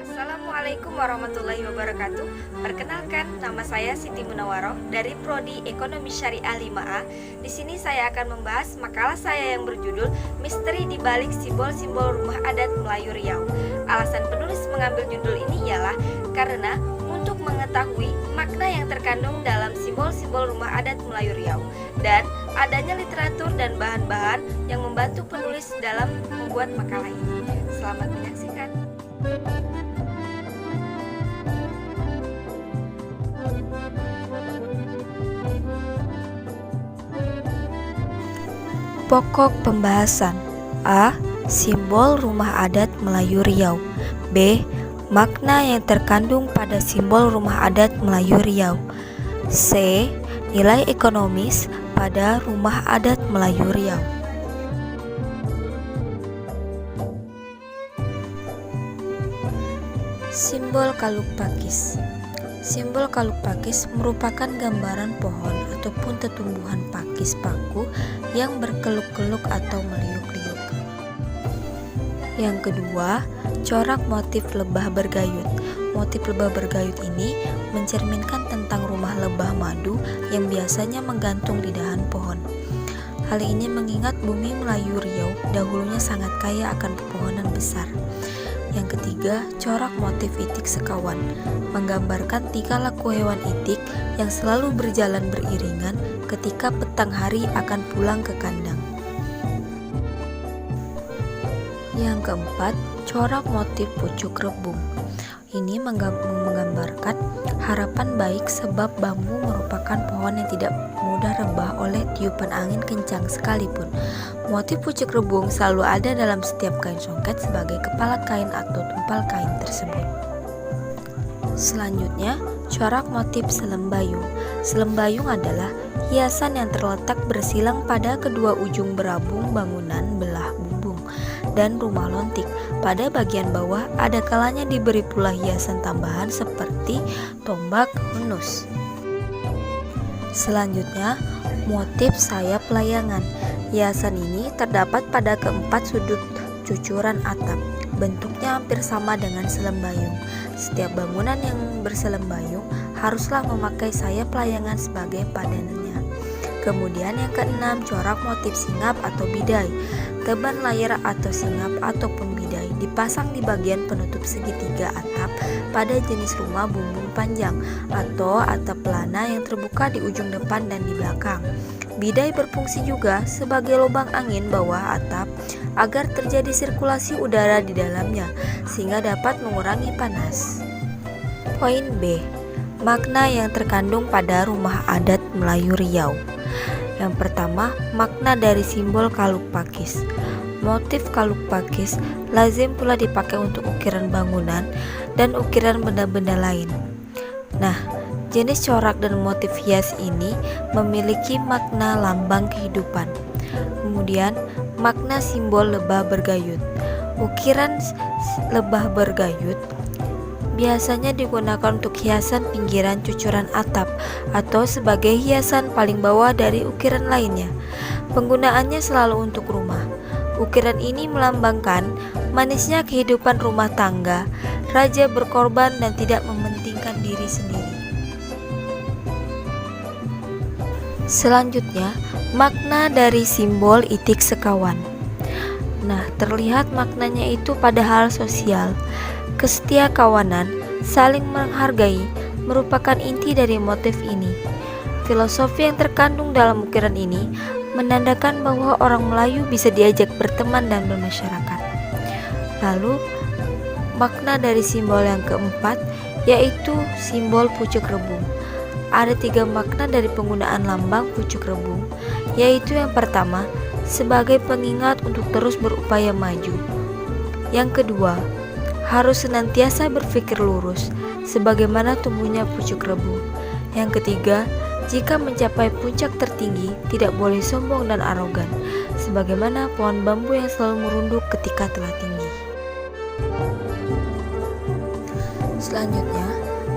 Assalamualaikum warahmatullahi wabarakatuh. Perkenalkan, nama saya Siti Munawaroh dari Prodi Ekonomi Syariah 5A. Di sini saya akan membahas makalah saya yang berjudul Misteri di Balik Simbol-Simbol Rumah Adat Melayu Riau. Alasan penulis mengambil judul ini ialah karena untuk mengetahui makna yang terkandung dalam simbol-simbol rumah adat Melayu Riau dan adanya literatur dan bahan-bahan yang membantu penulis dalam membuat makalah ini. Selamat menyaksikan. Pokok pembahasan. A. Simbol rumah adat Melayu Riau. B. Makna yang terkandung pada simbol rumah adat Melayu Riau. C. Nilai ekonomis pada rumah adat Melayu Riau. Simbol Kaluk Pakis. Simbol kaluk pakis merupakan gambaran pohon ataupun tetumbuhan pakis paku yang berkeluk-keluk atau meliuk-liuk. Yang kedua, corak motif lebah bergayut. Motif lebah bergayut ini mencerminkan tentang rumah lebah madu yang biasanya menggantung di dahan pohon. Hal ini mengingat bumi Melayu Riau dahulunya sangat kaya akan pepohonan besar. Yang ketiga, corak motif itik sekawan menggambarkan tingkah laku hewan itik yang selalu berjalan beriringan ketika petang hari akan pulang ke kandang. Yang keempat, corak motif pucuk rebung. Ini menggambarkan harapan baik sebab bambu merupakan pohon yang tidak mudah rebah oleh tiupan angin kencang sekalipun. Motif pucuk rebung selalu ada dalam setiap kain songket sebagai kepala kain atau tumpal kain tersebut. Selanjutnya, corak motif selembayung. Selembayung adalah hiasan yang terletak bersilang pada kedua ujung berabung bangunan belah bumbung dan rumah lontik. Pada bagian bawah ada kalanya diberi pula hiasan tambahan seperti tombak hunus. Selanjutnya, motif sayap layangan. Hiasan ini terdapat pada keempat sudut cucuran atap. Bentuknya hampir sama dengan selembayung. Setiap bangunan yang berselembayung haruslah memakai sayap layangan sebagai padanannya. Kemudian yang keenam, corak motif singap atau bidai. Teban layar atau singap ataupun bidai dipasang di bagian penutup segitiga atap pada jenis rumah bumbung panjang atau atap pelana yang terbuka di ujung depan dan di belakang. Bidai berfungsi juga sebagai lubang angin bawah atap agar terjadi sirkulasi udara di dalamnya sehingga dapat mengurangi panas. Poin B. Makna yang terkandung pada rumah adat Melayu Riau. Yang pertama, makna dari simbol kaluk pakis. Motif kaluk pakis lazim pula dipakai untuk ukiran bangunan dan ukiran benda-benda lain. Nah, jenis corak dan motif hias ini memiliki makna lambang kehidupan. Kemudian, makna simbol lebah bergayut. Ukiran lebah bergayut biasanya digunakan untuk hiasan pinggiran cucuran atap atau sebagai hiasan paling bawah dari ukiran lainnya. Penggunaannya selalu untuk rumah. Ukiran ini melambangkan manisnya kehidupan rumah tangga, raja berkorban dan tidak mementingkan diri sendiri. Selanjutnya, makna dari simbol itik sekawan. Nah, terlihat maknanya itu pada hal sosial. Kesetia kawanan, saling menghargai, merupakan inti dari motif ini. Filosofi yang terkandung dalam ukiran ini menandakan bahwa orang Melayu bisa diajak berteman dan bermasyarakat. Lalu, makna dari simbol yang keempat yaitu simbol pucuk rebung. Ada 3 makna dari penggunaan lambang pucuk rebung, yaitu yang pertama, sebagai pengingat untuk terus berupaya maju. Yang kedua, harus senantiasa berpikir lurus, sebagaimana tumbuhnya pucuk rebung. Yang ketiga, jika mencapai puncak tertinggi, tidak boleh sombong dan arogan, sebagaimana pohon bambu yang selalu merunduk ketika telah tinggi. Selanjutnya,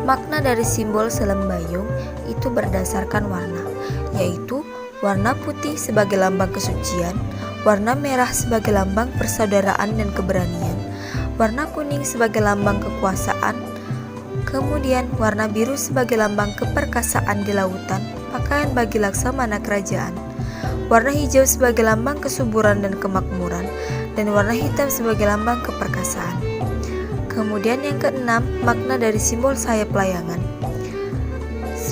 makna dari simbol selembayung itu berdasarkan warna, yaitu warna putih sebagai lambang kesucian, warna merah sebagai lambang persaudaraan dan keberanian, warna kuning sebagai lambang kekuasaan, kemudian warna biru sebagai lambang keperkasaan di lautan, pakaian bagi laksamana kerajaan, warna hijau sebagai lambang kesuburan dan kemakmuran, dan warna hitam sebagai lambang keperkasaan. Kemudian yang keenam, makna dari simbol sayap layangan.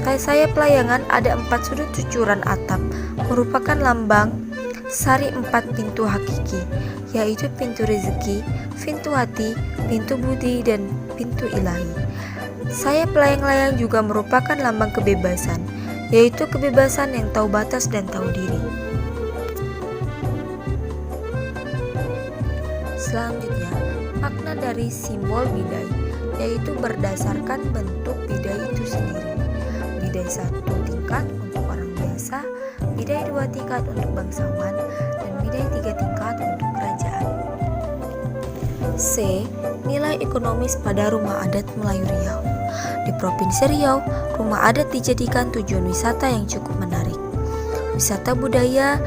Sayap layangan ada 4 sudut cucuran atap, merupakan lambang sari 4 pintu hakiki, yaitu pintu rezeki, pintu hati, pintu budi, dan pintu ilahi. Sayap layang-layang juga merupakan lambang kebebasan, yaitu kebebasan yang tahu batas dan tahu diri. Selanjutnya, makna dari simbol bidai, yaitu berdasarkan bentuk bidai itu sendiri. Bidai 1 tingkat untuk orang biasa, bidai 2 tingkat untuk bangsawan, dan bidai 3 tingkat untuk kerajaan. C. Nilai ekonomis pada rumah adat Melayu Riau. Di Provinsi Riau, rumah adat dijadikan tujuan wisata yang cukup menarik. Wisata budaya,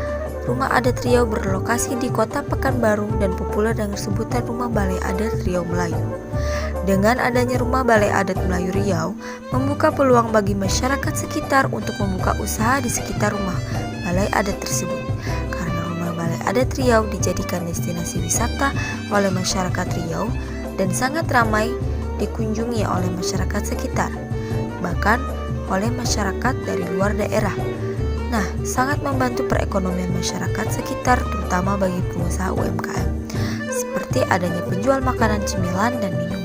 rumah adat Riau berlokasi di Kota Pekanbaru dan populer dengan sebutan Rumah Balai Adat Riau Melayu. Dengan adanya Rumah Balai Adat Melayu Riau, membuka peluang bagi masyarakat sekitar untuk membuka usaha di sekitar rumah balai adat tersebut. Karena Rumah Balai Adat Riau dijadikan destinasi wisata oleh masyarakat Riau dan sangat ramai dikunjungi oleh masyarakat sekitar, bahkan oleh masyarakat dari luar daerah. Nah, sangat membantu perekonomian masyarakat sekitar, terutama bagi pengusaha UMKM, seperti adanya penjual makanan, cemilan, dan minuman.